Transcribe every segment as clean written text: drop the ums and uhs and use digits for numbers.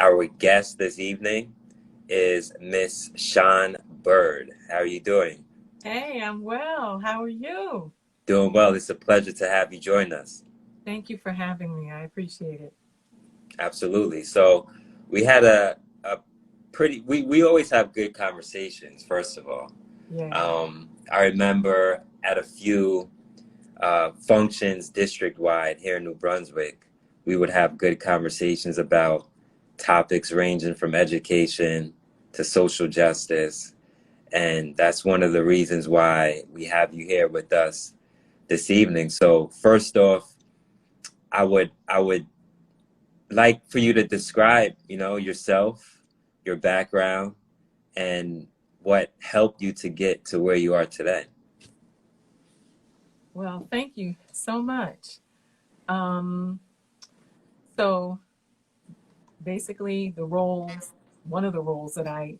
Our guest this evening is Miss Shan Byrd. How are you doing? Hey, I'm well. How are you? Doing well. It's a pleasure to have you join us. Thank you for having me. I appreciate it. Absolutely. So we had a we always have good conversations, first of all. Yeah. I remember at a few functions district-wide here in New Brunswick, we would have good conversations about topics ranging from education to social justice. And that's one of the reasons why we have you here with us this evening. So first off, I would like for you to describe, yourself, your background, and what helped you to get to where you are today. Well, thank you so much. Um, so basically one of the roles that I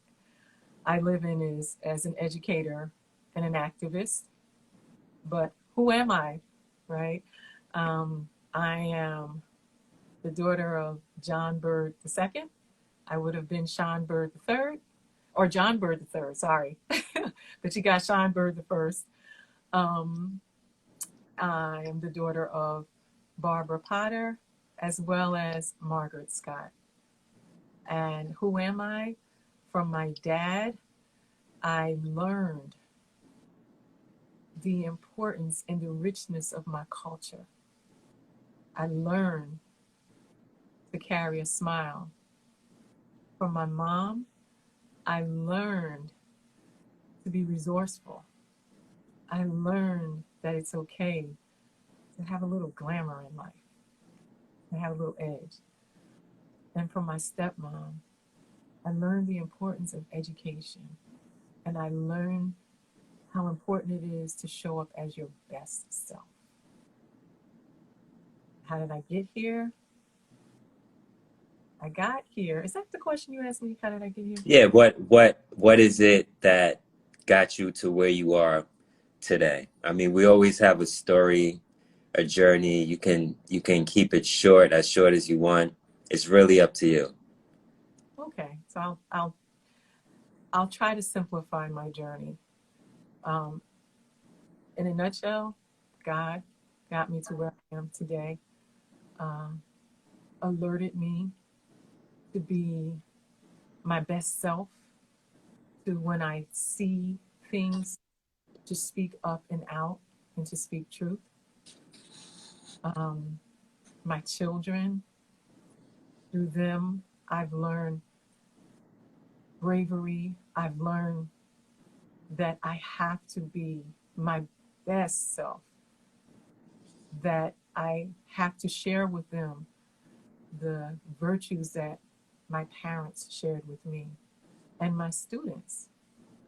live in is as an educator and an activist. But who am I, right? I am the daughter of John Byrd II. I would have been Shan Byrd III, or John Byrd III, sorry. But you got Shan Byrd the first. Um, I am the daughter of Barbara Potter as well as Margaret Scott. And who am I? From my dad, I learned the importance and the richness of my culture. I learned to carry a smile. From my mom, I learned to be resourceful. I learned that it's okay to have a little glamour in life, to have a little edge. And from my stepmom, I learned the importance of education. And I learned how important it is to show up as your best self. How did I get here? I got here. Is that the question you asked me? How did I get here? Yeah, what is it that got you to where you are today? I mean, we always have a story, a journey. You can keep it short, as short as you want. It's really up to you. Okay, so I'll try to simplify my journey. Um, in a nutshell, God got me to where I am today. Um, Alerted me to be my best self, to when I see things, to speak up and out and to speak truth. Um, my children, through them, I've learned bravery. I've learned that I have to be my best self, that I have to share with them the virtues that my parents shared with me and my students.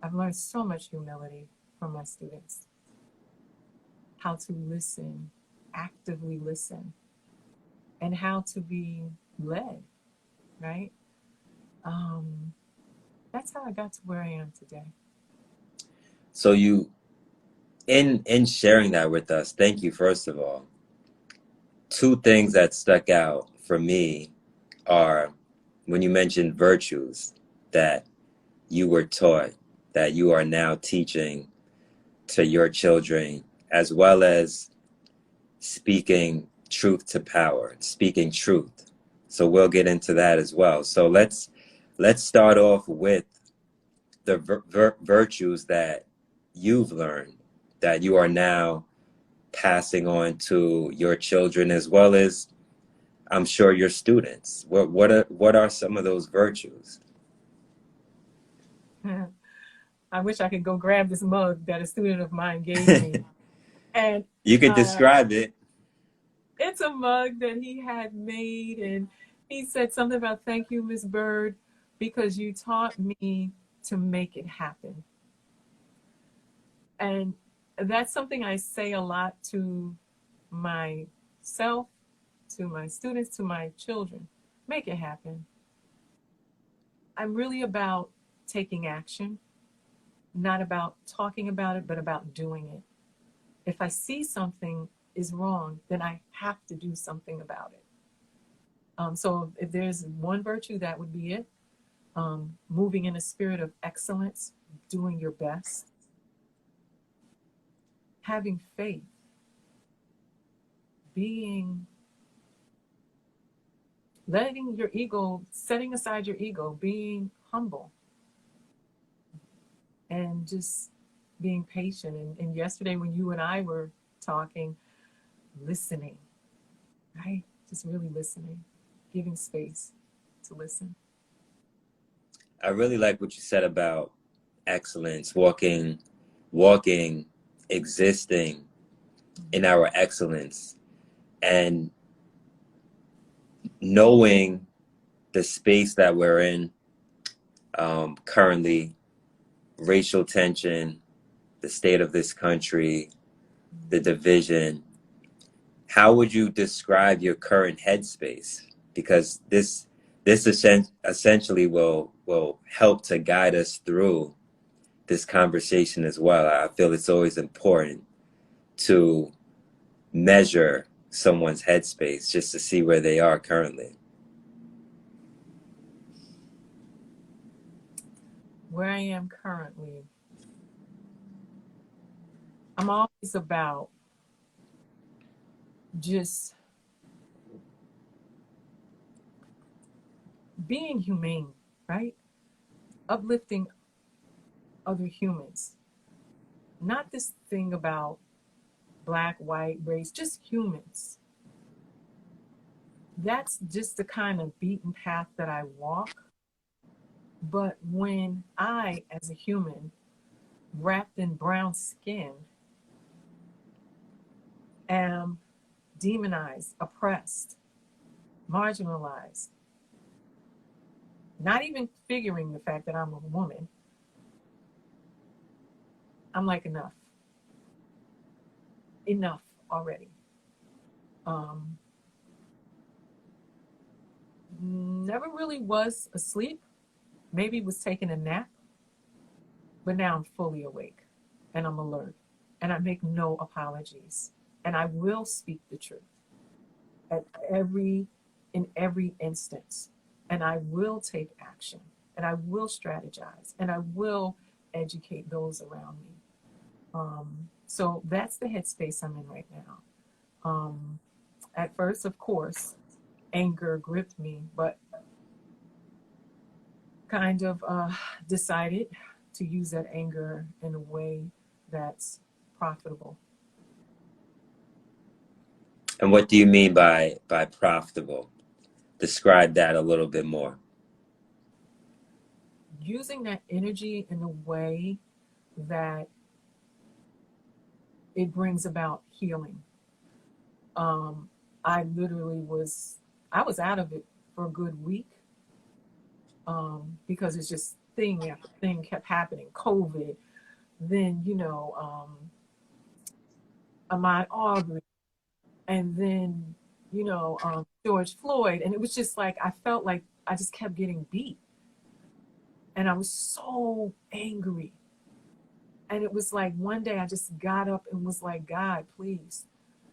I've learned so much humility from my students, how to listen, actively listen, and how to be led, right? Um, that's how I got to where I am today. So in sharing that with us, thank you first of all. Two things that stuck out for me are when you mentioned virtues that you were taught, that you are now teaching to your children, as well as speaking truth to power, speaking truth. So we'll get into that as well. So let's start off with the virtues that you've learned, that you are now passing on to your children, as well as I'm sure your students. What are some of those virtues? I wish I could go grab this mug that a student of mine gave me. And You could uh, describe it. it's a mug that he had made. And he said something about, thank you, Miss Byrd, because you taught me to make it happen. And that's something I say a lot to myself, to my students, to my children. Make it happen. I'm really about taking action, not about talking about it, but about doing it. If I see something is wrong, then I have to do something about it. So if there's one virtue, that would be it. Moving in a spirit of excellence, doing your best, having faith, being, letting your ego, setting aside your ego, being humble, and just being patient. And yesterday when you and I were talking, listening, right? Just really listening, giving space to listen. I really like what you said about excellence, walking, existing in our excellence, and knowing the space that we're in currently, racial tension, the state of this country, the division. How would you describe your current headspace? Because this essentially will help to guide us through this conversation as well. I feel it's always important to measure someone's headspace just to see where they are currently. Where I am currently, I'm always about just being humane, right? Uplifting other humans. Not this thing about black, white, race, just humans. That's just the kind of beaten path that I walk. But when I, as a human, wrapped in brown skin, am demonized, oppressed, marginalized, not even figuring the fact that I'm a woman, I'm like, enough. Enough already. Never really was asleep, maybe was taking a nap, but now I'm fully awake and I'm alert and I make no apologies. And I will speak the truth at in every instance. And I will take action and I will strategize and I will educate those around me. So that's the headspace I'm in right now. At first, of course, anger gripped me, but kind of decided to use that anger in a way that's profitable. And what do you mean by profitable? Describe that a little bit more. Using that energy in a way that it brings about healing. I literally I was out of it for a good week because it's just thing after thing kept happening. COVID, then, Ahmaud Arbery, and then, George Floyd. And it was just like, I felt like I just kept getting beat. And I was so angry. And it was like one day I just got up and was like, God, please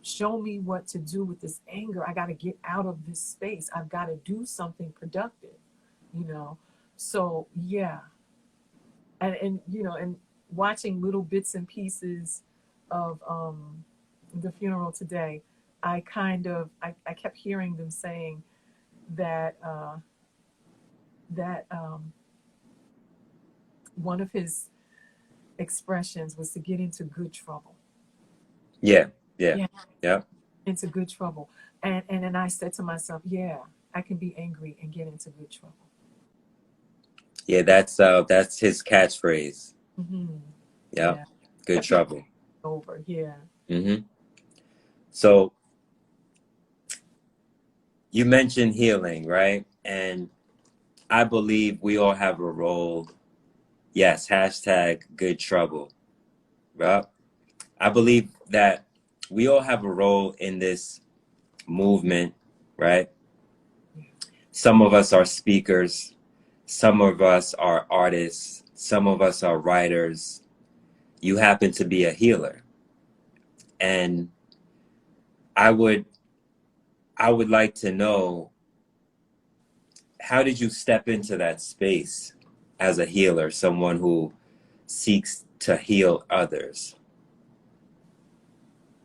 show me what to do with this anger. I got to get out of this space. I've got to do something productive, So, yeah. And watching little bits and pieces of the funeral today, I kept hearing them saying that one of his expressions was to get into good trouble. Yeah. Into good trouble. And then I said to myself, yeah, I can be angry and get into good trouble. Yeah, that's his catchphrase. Mm-hmm. Yeah. Good trouble. Over, yeah. Mm-hmm. So you mentioned healing, right? And I believe we all have a role. Yes, hashtag good trouble. Right? I believe that we all have a role in this movement, right? Some of us are speakers. Some of us are artists. Some of us are writers. You happen to be a healer. And I would like to know how did you step into that space as a healer, someone who seeks to heal others,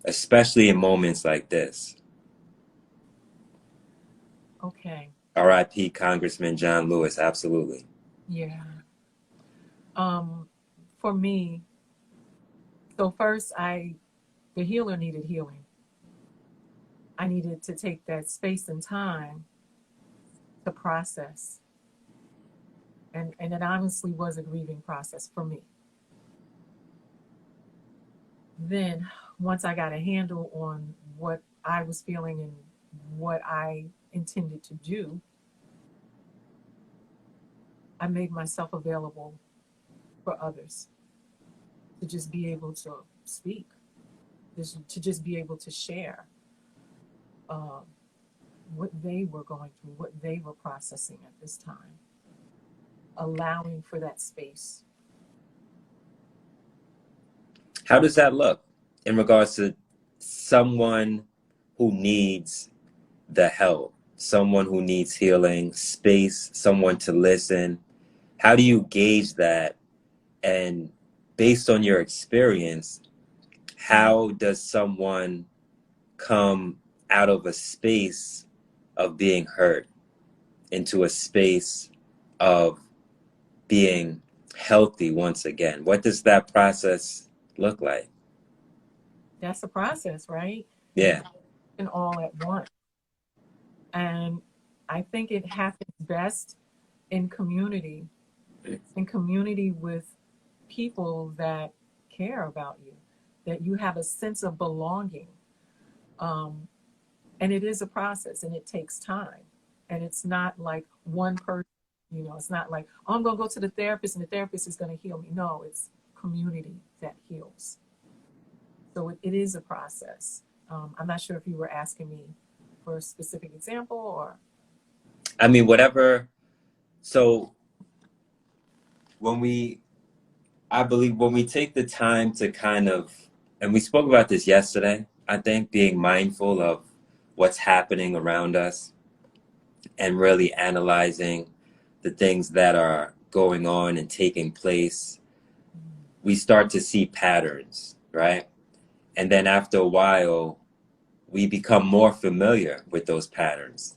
especially in moments like this? Okay. R.I.P. Congressman John Lewis, absolutely. Yeah. For me, so first the healer needed healing. I needed to take that space and time to process. And it honestly was a grieving process for me. Then once I got a handle on what I was feeling and what I intended to do, I made myself available for others to just be able to speak, to just be able to share um, what they were going through, what they were processing at this time, allowing for that space. How does that look in regards to someone who needs the help, someone who needs healing, space, someone to listen? How do you gauge that? And based on your experience, how does someone come out of a space of being hurt into a space of being healthy once again? What does that process look like? That's a process, right? Yeah. And all at once. And I think it happens best in community with people that care about you, that you have a sense of belonging. Um, and it is a process and it takes time. And it's not like one person, it's not like, oh, I'm going to go to the therapist and the therapist is going to heal me. No, it's community that heals. So it is a process. I'm not sure if you were asking me for a specific example or. I mean, whatever. So I believe when we take the time to kind of, and we spoke about this yesterday, I think being mindful of what's happening around us and really analyzing the things that are going on and taking place, we start to see patterns, right? And then after a while, we become more familiar with those patterns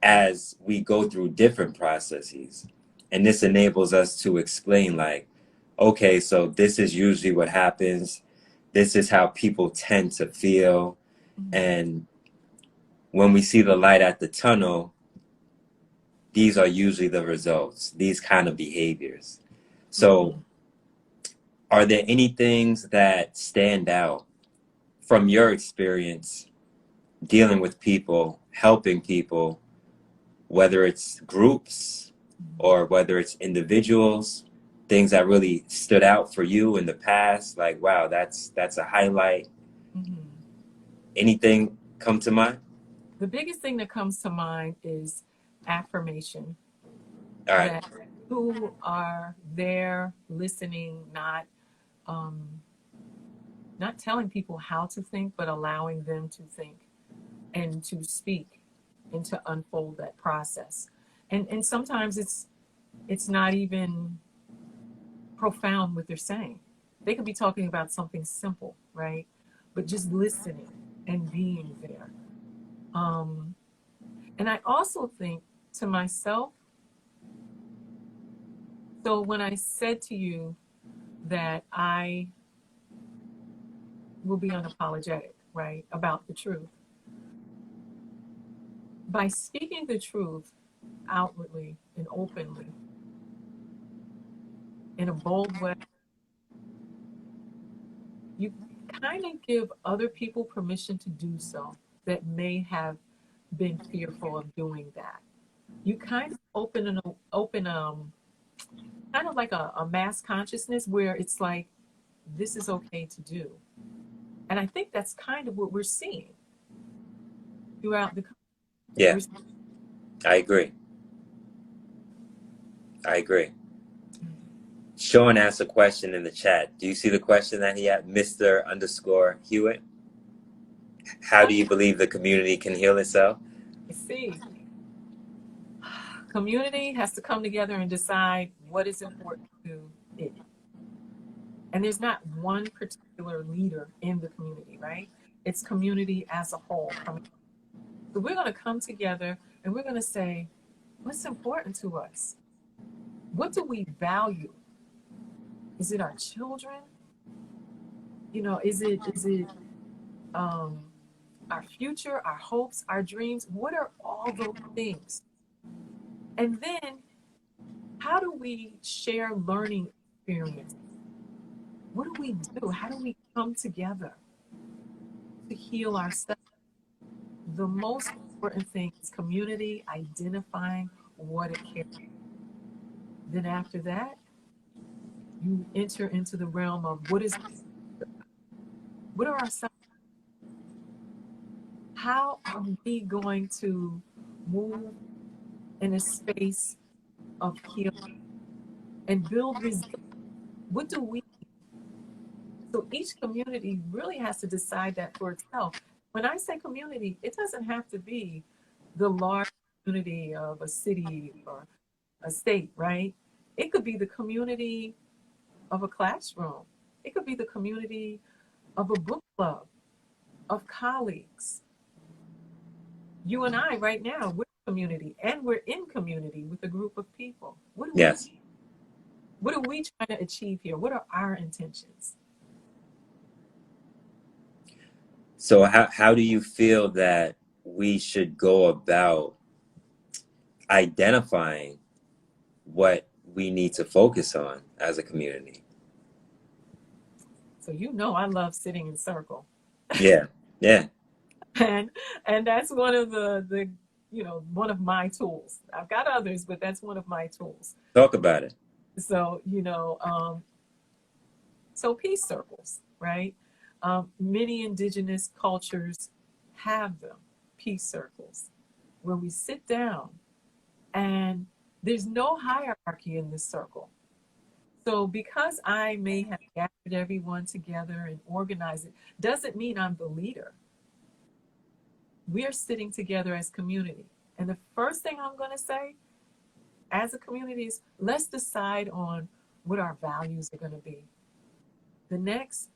as we go through different processes. And this enables us to explain, like, okay, so this is usually what happens. This is how people tend to feel. And when we see the light at the tunnel, these are usually the results, these kind of behaviors. So are there any things that stand out from your experience dealing with people, helping people, whether it's groups or whether it's individuals, things that really stood out for you in the past, like, wow, that's a highlight? Anything come to mind? The biggest thing that comes to mind is affirmation. All right. That who are there listening, not telling people how to think, but allowing them to think and to speak and to unfold that process. And sometimes it's not even profound what they're saying. They could be talking about something simple, right? But just listening and being there. And I also think to myself, so when I said to you that I will be unapologetic, right, about the truth, by speaking the truth outwardly and openly in a bold way, you kind of give other people permission to do so that may have been fearful of doing that. You kind of open kind of like a mass consciousness where it's like, this is okay to do. And I think that's kind of what we're seeing throughout the country. Yeah, I agree. Sean asked a question in the chat. Do you see the question that he had, Mr._Hewitt? How do you believe the community can heal itself? I see. Community has to come together and decide what is important to it. And there's not one particular leader in the community, right? It's community as a whole coming. So we're going to come together and we're going to say, what's important to us? What do we value? Is it our children? You know, is it our future, our hopes, our dreams? What are all those things? And then how do we share learning experience? What do we do? How do we come together to heal ourselves? The most important thing is community, identifying what it carries. Then after that, you enter into the realm of what are our, how are we going to move in a space of healing and build resilience? What do we? So each community really has to decide that for itself. When I say community, it doesn't have to be the large community of a city or a state, right? It could be the community of a classroom. It could be the community of a book club, of colleagues. You and I right now, we're community, and we're in community with a group of people. Yes. What are we trying to achieve here? What are our intentions? So how do you feel that we should go about identifying what we need to focus on as a community? So you know I love sitting in circle. Yeah, yeah. and that's one of the one of my tools. I've got others, but that's one of my tools. Talk about it. So so peace circles, right? Many indigenous cultures have them, peace circles, where we sit down and there's no hierarchy in this circle. So because I may have gathered everyone together and organized it, doesn't mean I'm the leader. We are sitting together as community. And the first thing I'm going to say as a community is let's decide on what our values are going to be. The next,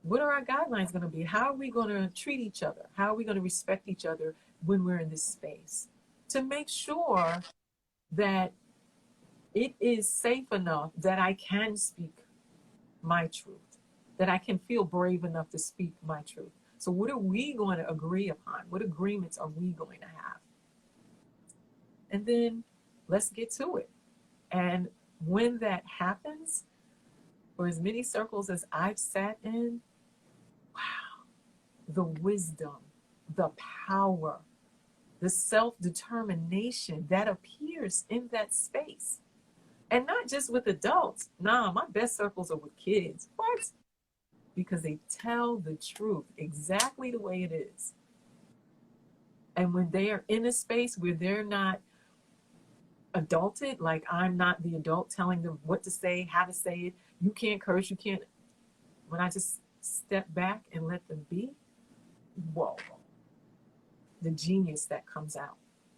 what are our guidelines going to be? How are we going to treat each other? How are we going to respect each other when we're in this space? To make sure that it is safe enough that I can speak my truth, that I can feel brave enough to speak my truth. So what are we going to agree upon? What agreements are we going to have? And then let's get to it. And when that happens, for as many circles as I've sat in, wow, the wisdom, the power, the self-determination that appears in that space. And not just with adults. Nah, my best circles are with kids. What? Because they tell the truth exactly the way it is. And when they are in a space where they're not adulted, like I'm not the adult telling them what to say, how to say it, you can't curse, you can't. When I just step back and let them be, whoa, the genius that comes out.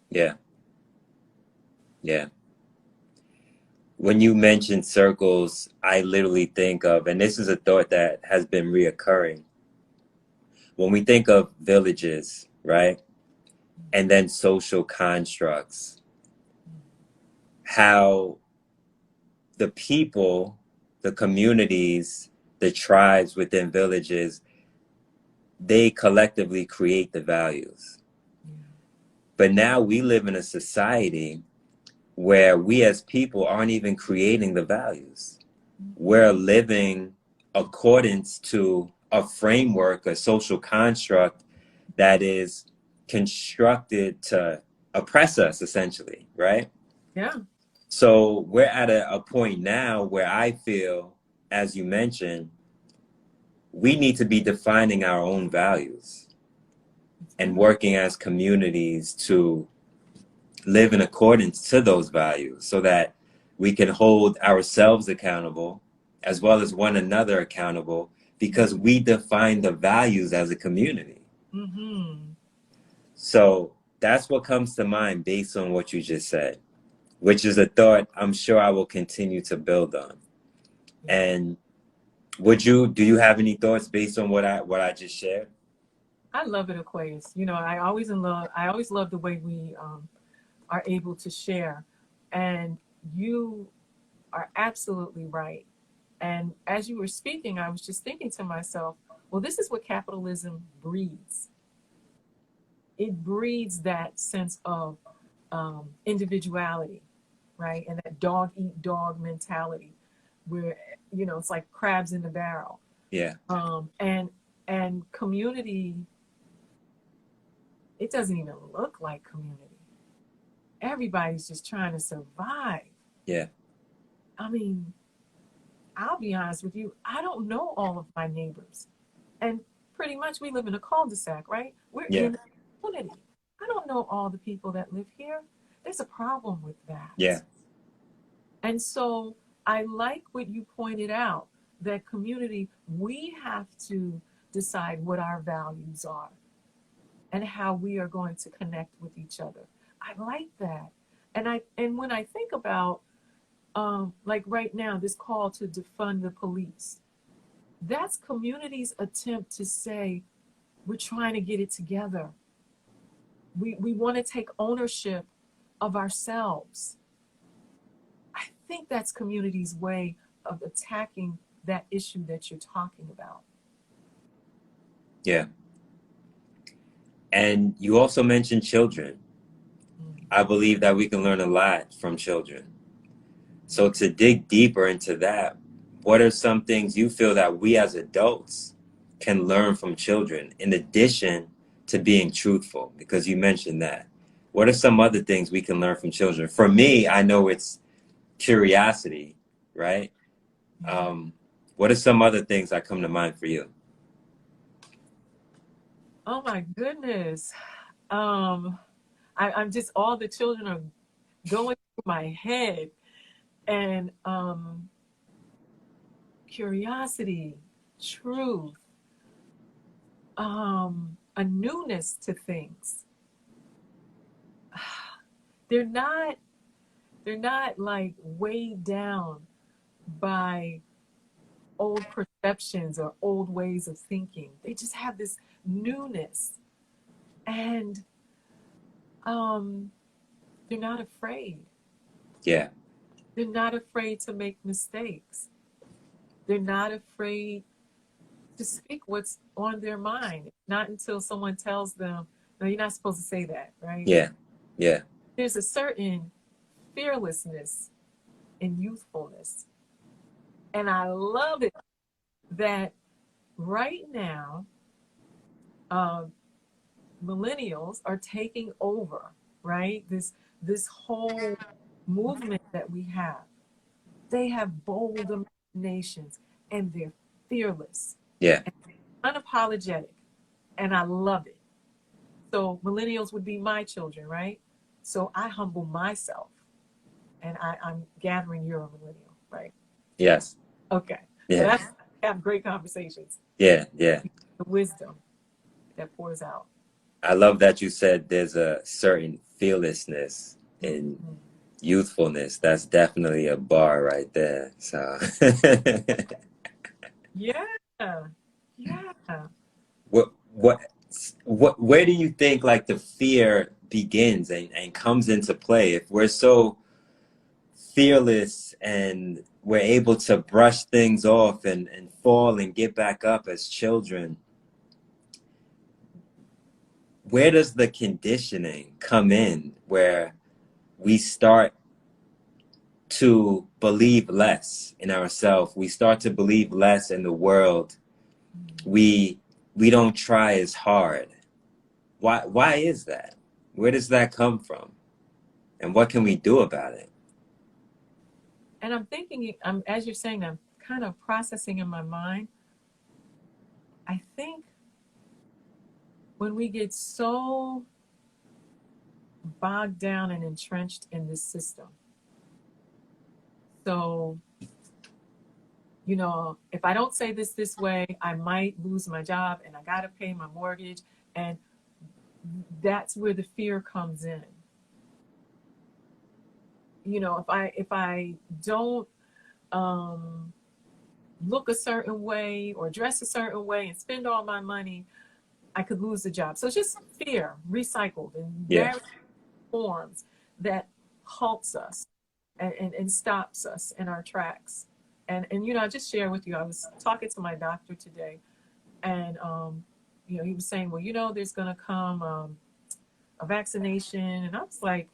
Yeah. Yeah. When you mention circles, I literally think of, and this is a thought that has been reoccurring. When we think of villages, right? And then social constructs, how the people, the communities, the tribes within villages, they collectively create the values. But now we live in a society where we as people aren't even creating the values. We're living accordance to a framework, a social construct that is constructed to oppress us, essentially, right? Yeah. So we're at a point now where I feel, as you mentioned, we need to be defining our own values and working as communities to live in accordance to those values so that we can hold ourselves accountable as well as one another accountable because we define the values as a community. Mm-hmm. So that's what comes to mind based on what you just said, which is a thought I'm sure I will continue to build on. And do you have any thoughts based on what I just shared? I love it, Aquarius. You know, I always love the way we are able to share. And you are absolutely right. And as you were speaking, I was just thinking to myself, well, this is what capitalism breeds. It breeds that sense of individuality, right? And that dog eat dog mentality where, you know, it's like crabs in the barrel. Yeah. And community, it doesn't even look like community. Everybody's just trying to survive. Yeah. I mean, I'll be honest with you, I don't know all of my neighbors. And pretty much we live in a cul-de-sac, right? We're Yeah. in a community. I don't know all the people that live here. There's a problem with that. Yeah. And so I like what you pointed out, that community, we have to decide what our values are and how we are going to connect with each other. I like that. And when I think about like right now, this call to defund the police, that's community's attempt to say, we're trying to get it together. We want to take ownership of ourselves. I think that's community's way of attacking that issue that you're talking about. Yeah. And you also mentioned children. I believe that we can learn a lot from children. So to dig deeper into that, what are some things you feel that we as adults can learn from children in addition to being truthful? Because you mentioned that. What are some other things we can learn from children? For me, I know it's curiosity, right? What are some other things that come to mind for you? Oh my goodness. I'm just, all the children are going through my head. And curiosity, truth, a newness to things. They're not like weighed down by old perceptions or old ways of thinking. They just have this newness. And they're not afraid. Yeah. They're not afraid to make mistakes. They're not afraid to speak what's on their mind. Not until someone tells them, no, you're not supposed to say that, right? Yeah. Yeah. There's a certain fearlessness and youthfulness. And I love it that right now, millennials are taking over, right? This whole movement that we have. They have bold imaginations and they're fearless Yeah. and unapologetic. And I love it. So millennials would be my children, right? So I humble myself and I'm gathering you're a millennial, right? Yes. Okay. So Yeah. that's, have great conversations. Yeah. Yeah. The wisdom that pours out. I love that you said there's a certain fearlessness in Mhm. youthfulness. That's definitely a bar right there. So Yeah. Yeah. what where do you think like the fear begins and comes into play? If we're so fearless and we're able to brush things off and fall and get back up as children, where does the conditioning come in where we start to believe less in ourselves? We start to believe less in the world. We don't try as hard. Why is that? Where does that come from? And what can we do about it? And I'm thinking, as you're saying, I'm kind of processing in my mind. I think when we get so bogged down and entrenched in this system, so, you know, if I don't say this way, I might lose my job and I got to pay my mortgage. And that's where the fear comes in. You know, if I don't look a certain way or dress a certain way and spend all my money, I could lose the job. So it's just fear recycled in Yeah. various forms that halts us and stops us in our tracks. And you know, I just share with you, I was talking to my doctor today, and you know, he was saying, well, you know, there's gonna come a vaccination, and I was like,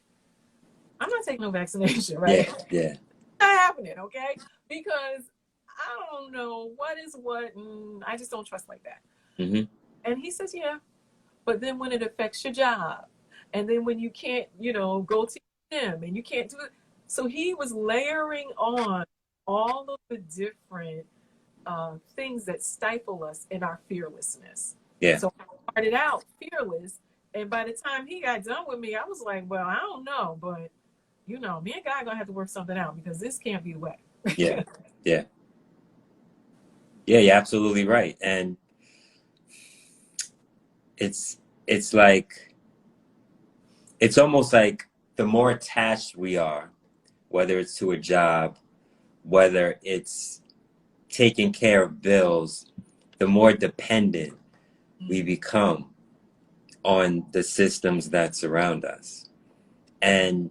I'm not taking no vaccination, right? Yeah. Yeah. Not happening, okay? Because I don't know what is what, and I just don't trust like that. Mm-hmm. And he says, yeah, but then when it affects your job, and then when you can't, you know, go to him and you can't do it. So he was layering on all of the different things that stifle us in our fearlessness. Yeah. So I started out fearless, and by the time he got done with me, I was like, well, I don't know, but you know, me and God are gonna have to work something out because this can't be the way. Yeah. Yeah. Yeah. You're absolutely right. And it's like, it's almost like the more attached we are, whether it's to a job, whether it's taking care of bills, the more dependent we become on the systems that surround us. And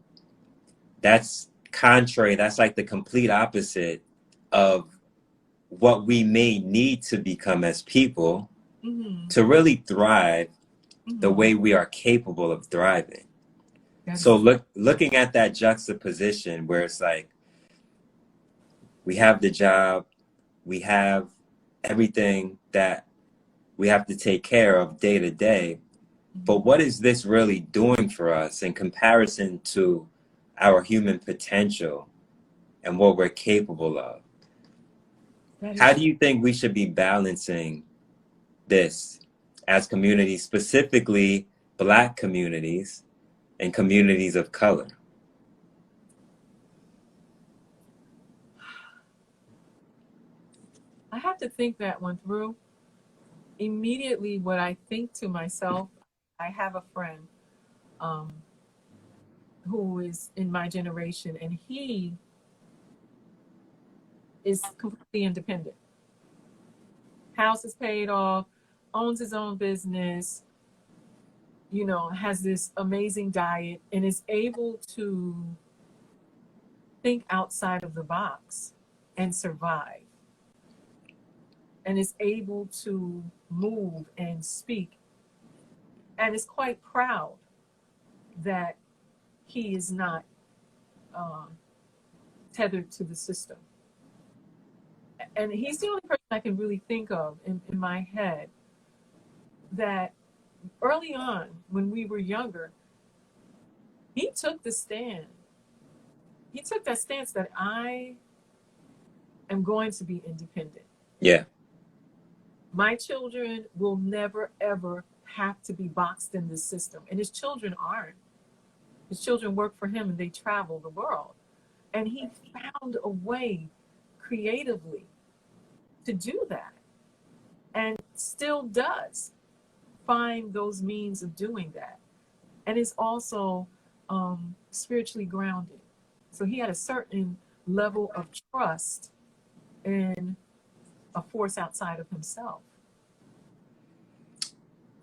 that's contrary, that's like the complete opposite of what we may need to become as people Mm-hmm. to really thrive the Mm-hmm. way we are capable of thriving. That So is, looking at that juxtaposition where it's like we have the job, we have everything that we have to take care of day to day, but what is this really doing for us in comparison to our human potential and what we're capable of? that How is, do you think we should be balancing this as communities, specifically Black communities and communities of color? I have to think that one through. Immediately, what I think to myself, I have a friend um, who is in my generation, and he is completely independent. House is paid off, owns his own business, you know, has this amazing diet, and is able to think outside of the box and survive, and is able to move and speak, and is quite proud that he is not um, tethered to the system. And he's the only person I can really think of in my head that early on, when we were younger, he took the stand. He took that stance that I am going to be independent. Yeah. My children will never, ever have to be boxed in this system. And his children aren't. His children work for him and they travel the world. And he found a way creatively to do that, and still does find those means of doing that, and is also spiritually grounded. So he had a certain level of trust in a force outside of himself.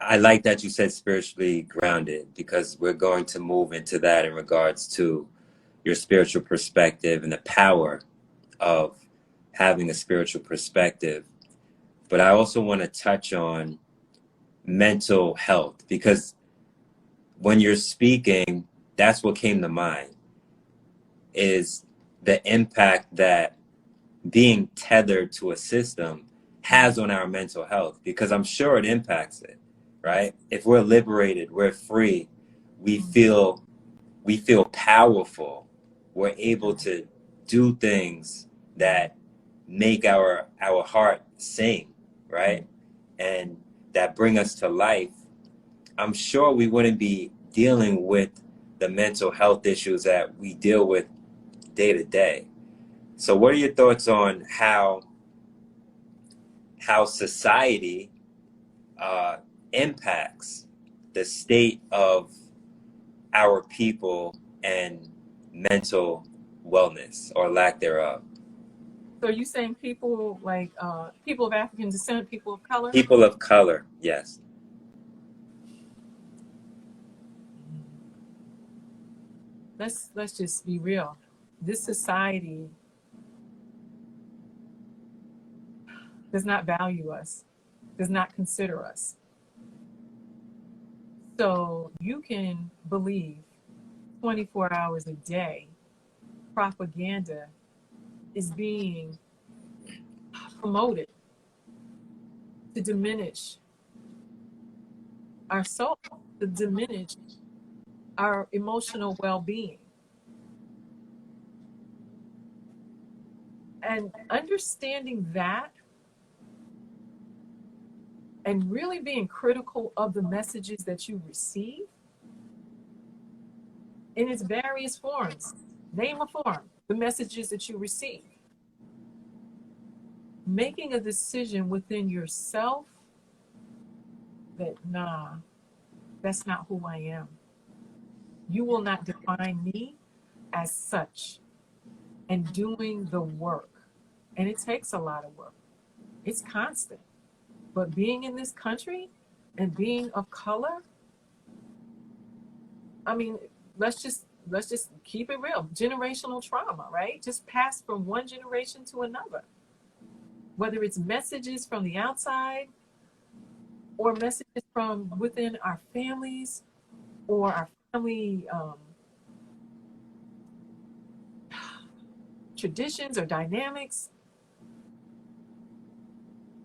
I like that you said spiritually grounded, because we're going to move into that in regards to your spiritual perspective and the power of having a spiritual perspective. But I also want to touch on mental health, because when you're speaking, that's what came to mind, is the impact that being tethered to a system has on our mental health, because I'm sure it impacts it, right? If we're liberated, we're free, we feel powerful, we're able to do things that make our heart sing, right? And that bring us to life. I'm sure we wouldn't be dealing with the mental health issues that we deal with day to day. So what are your thoughts on how society impacts the state of our people and mental wellness or lack thereof. So are you saying people like people of African descent, people of color? People of color, yes. Let's just be real. This society does not value us, does not consider us. So you can believe 24 hours a day propaganda is being promoted to diminish our soul, to diminish our emotional well-being. And understanding that and really being critical of the messages that you receive in its various forms. Name a form, the messages that you receive. Making a decision within yourself that, nah, that's not who I am. You will not define me as such. And doing the work. And it takes a lot of work. It's constant. But being in this country and being of color, I mean, let's just keep it real. Generational trauma, right? Just passed from one generation to another. Whether it's messages from the outside or messages from within our families or our family traditions or dynamics,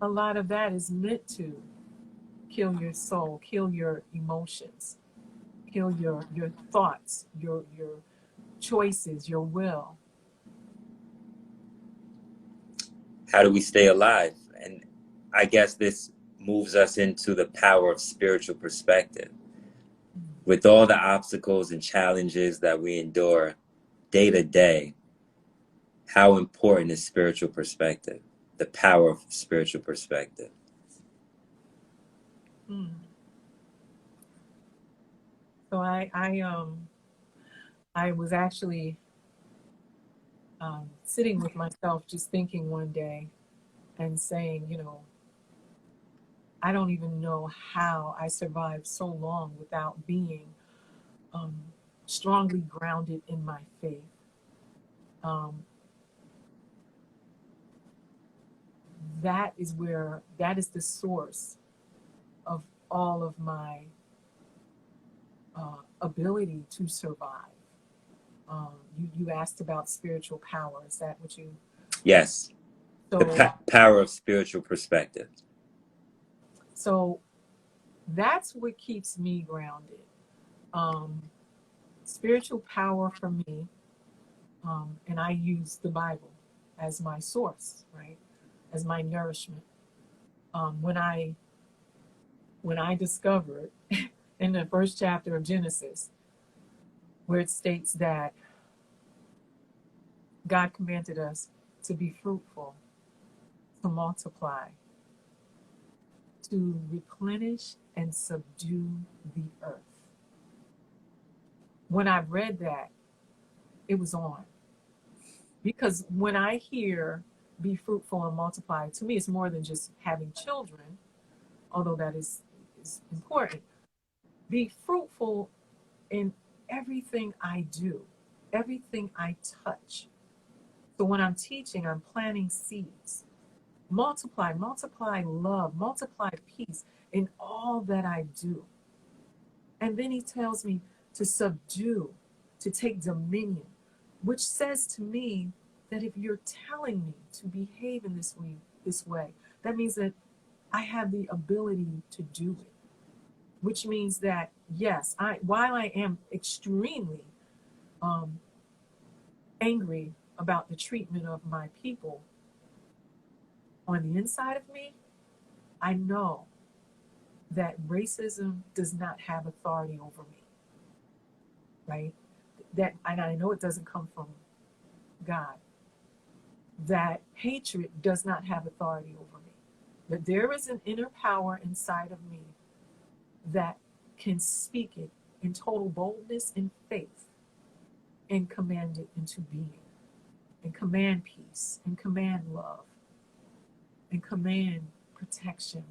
a lot of that is meant to kill your soul, kill your emotions, kill your thoughts, your choices, your will. How do we stay alive? And I guess this moves us into the power of spiritual perspective. With all the obstacles and challenges that we endure day to day, how important is spiritual perspective? The power of spiritual perspective. So I was actually sitting with myself, just thinking one day and saying, you know, I don't even know how I survived so long without being strongly grounded in my faith. That is the source of all of my ability to survive. You asked about spiritual power. Is that what you? Yes. So, The power of spiritual perspective. So that's what keeps me grounded. Spiritual power for me, and I use the Bible as my source, right? As my nourishment. When I discovered in the first chapter of Genesis, where it states that God commanded us to be fruitful, to multiply, to replenish and subdue the earth. When I read that, it was on. Because when I hear be fruitful and multiply, to me, it's more than just having children, although that is important. Be fruitful in everything I do, everything I touch. So when I'm teaching, I'm planting seeds. Multiply love, multiply peace in all that I do. And then he tells me to subdue, to take dominion, which says to me that if you're telling me to behave in this way, that means that I have the ability to do it. Which means that, yes, while I am extremely angry about the treatment of my people, on the inside of me, I know that racism does not have authority over me, right? And I know it doesn't come from God. That hatred does not have authority over me. That there is an inner power inside of me that can speak it in total boldness and faith and command it into being, and command peace, and command love, and command protection,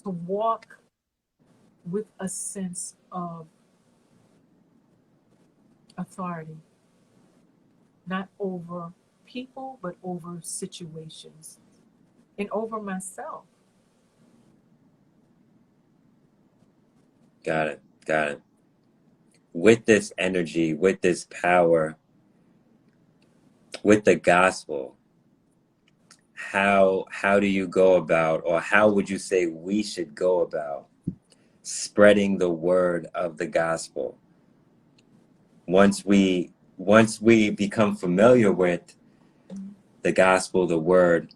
to walk with a sense of authority, not over people, but over situations and over myself. Got it. Got it. With this energy, with this power, with the gospel, how do you go about, or how would you say we should go about spreading the word of the gospel? Once we become familiar with the gospel, the word,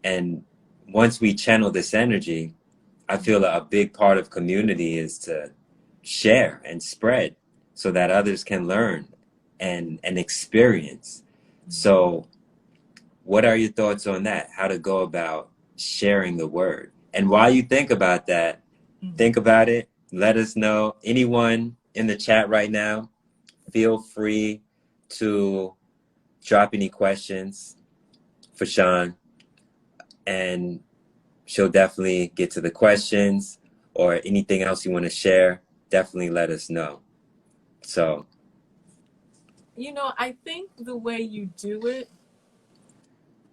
and once we channel this energy, I feel a big part of community is to share and spread so that others can learn and experience. So what are your thoughts on that? How to go about sharing the word? And while you think about that, think about it, let us know. Anyone in the chat right now, feel free to drop any questions for Shan, and she'll definitely get to the questions, or anything else you want to share, definitely let us know. So, You know, I think the way you do it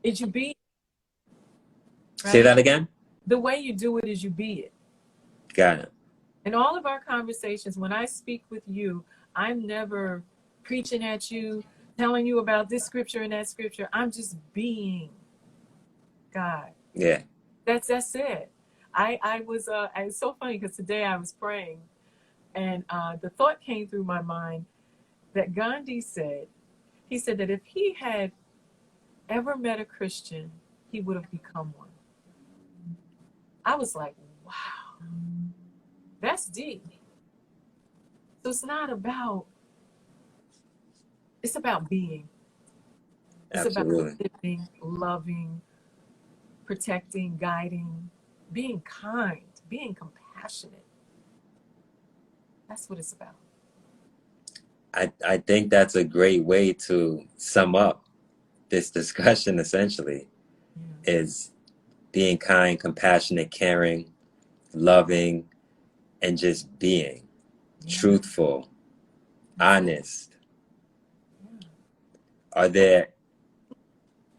is you be it, right? Say that again? The way you do it is you be it. Got it. In all of our conversations, when I speak with you, I'm never preaching at you, telling you about this scripture and that scripture. I'm just being God. Yeah. That's it. I was it's so funny because today I was praying, and the thought came through my mind that Gandhi said, he said that if he had ever met a Christian, he would have become one. I was like, wow, that's deep. So it's not about, it's about being. It's Absolutely. about living, loving, protecting, guiding, being kind, being compassionate. That's what it's about. I think that's a great way to sum up this discussion, essentially, is being kind, compassionate, caring, loving, and just being truthful, honest. Are there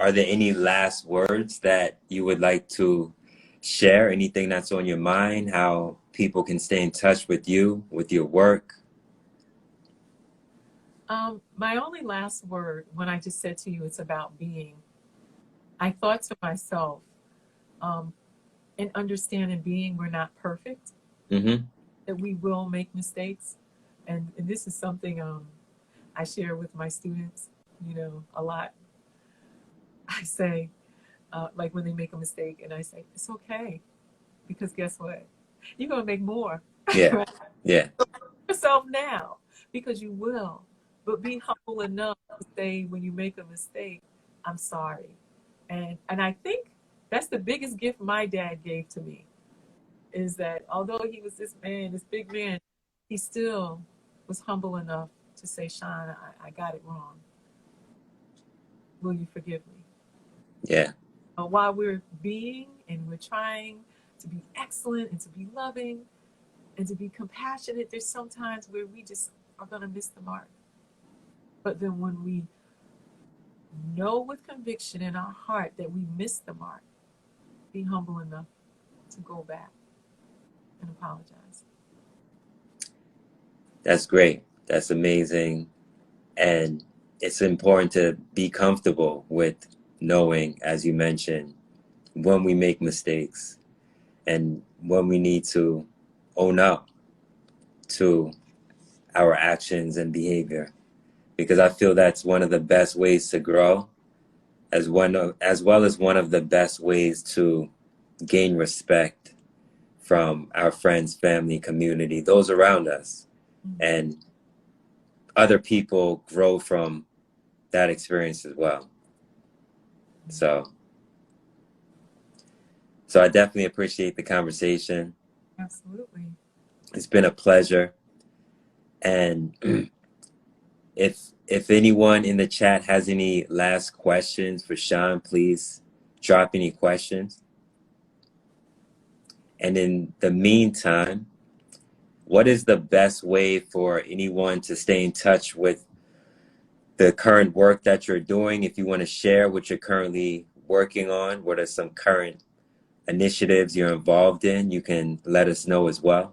any last words that you would like to share? Anything that's on your mind, how people can stay in touch with you, with your work? My only last word, when I just said to you, it's about being, I thought to myself, in understanding being, we're not perfect, that we will make mistakes. And this is something I share with my students, you know, a lot. I say, like when they make a mistake, and I say, it's okay, because guess what? You're going to make more. Yeah. Right? Yeah. Yourself now, because you will. But be humble enough to say when you make a mistake, I'm sorry. And I think that's the biggest gift my dad gave to me, is that although he was this man, this big man, he still was humble enough to say, Shan, I got it wrong. Will you forgive me? Yeah. While we're being and we're trying to be excellent and to be loving and to be compassionate, there's sometimes where we just are going to miss the mark. But then when we know with conviction in our heart that we missed the mark, be humble enough to go back and apologize. That's great. That's amazing. And it's important to be comfortable with knowing, as you mentioned, when we make mistakes and when we need to own up to our actions and behavior, because I feel that's one of the best ways to grow, as well as one of the best ways to gain respect from our friends, family, community, those around us. And other people grow from that experience as well. So I definitely appreciate the conversation. Absolutely. It's been a pleasure. And if anyone in the chat has any last questions for Shan, please drop any questions. And in the meantime, what is the best way for anyone to stay in touch with the current work that you're doing? If you want to share what you're currently working on, what are some current initiatives you're involved in, you can let us know as well.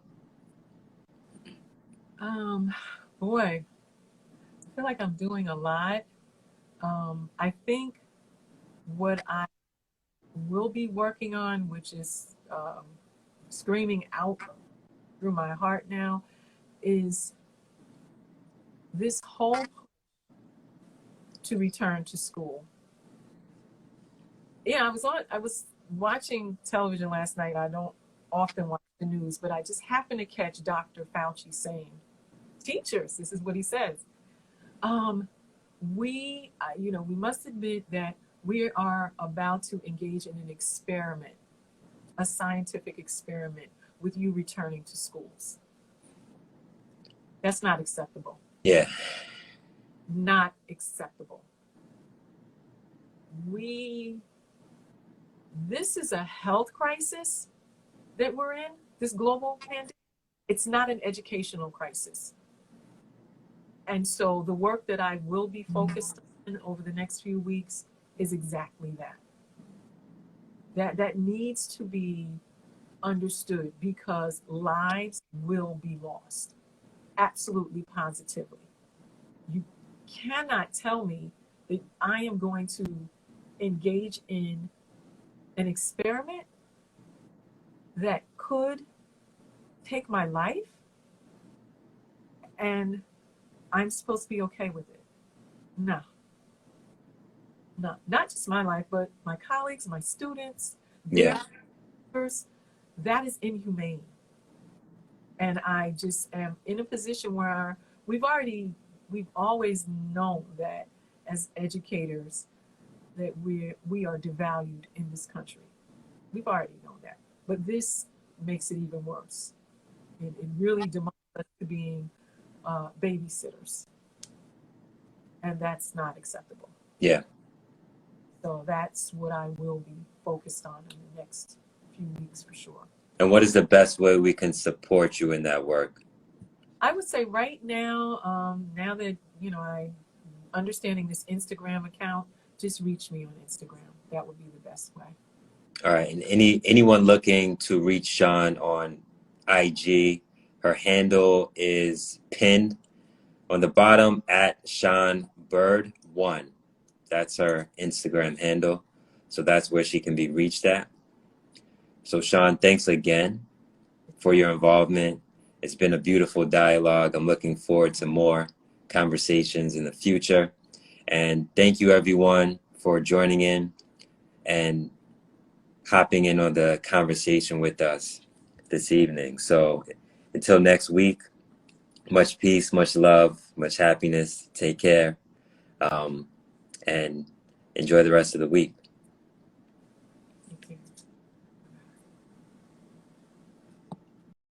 Boy, I feel like I'm doing a lot. I think what I will be working on, which is screaming out through my heart now, is this whole to return to school. Yeah, I was watching television last night. I don't often watch the news, but I just happened to catch Dr. Fauci saying, teachers, this is what he says. We must admit that we are about to engage in an experiment, a scientific experiment with you returning to schools. That's not acceptable. Yeah. Not acceptable. This is a health crisis that we're in, this global pandemic. It's not an educational crisis. And so the work that I will be focused on over the next few weeks is exactly that. That needs to be understood because lives will be lost. Absolutely, positively. You cannot tell me that I am going to engage in an experiment that could take my life and I'm supposed to be okay with it. No, not just my life, but my colleagues, my students, their peers. That is inhumane. And I just am in a position where we've always known that as educators that we are devalued in this country. We've already known that. But this makes it even worse. It really demands us to being babysitters. And that's not acceptable. Yeah. So that's what I will be focused on in the next few weeks for sure. And what is the best way we can support you in that work? I would say right now, now that, I'm understanding this Instagram account, just reach me on Instagram. That would be the best way. All right. And anyone looking to reach Shan on IG, her handle is pinned on the bottom at Shan Byrd 1. That's her Instagram handle. So that's where she can be reached at. So Shan, thanks again for your involvement. It's been a beautiful dialogue. I'm looking forward to more conversations in the future. And thank you everyone for joining in and hopping in on the conversation with us this evening. So until next week, much peace, much love, much happiness. Take care, and enjoy the rest of the week.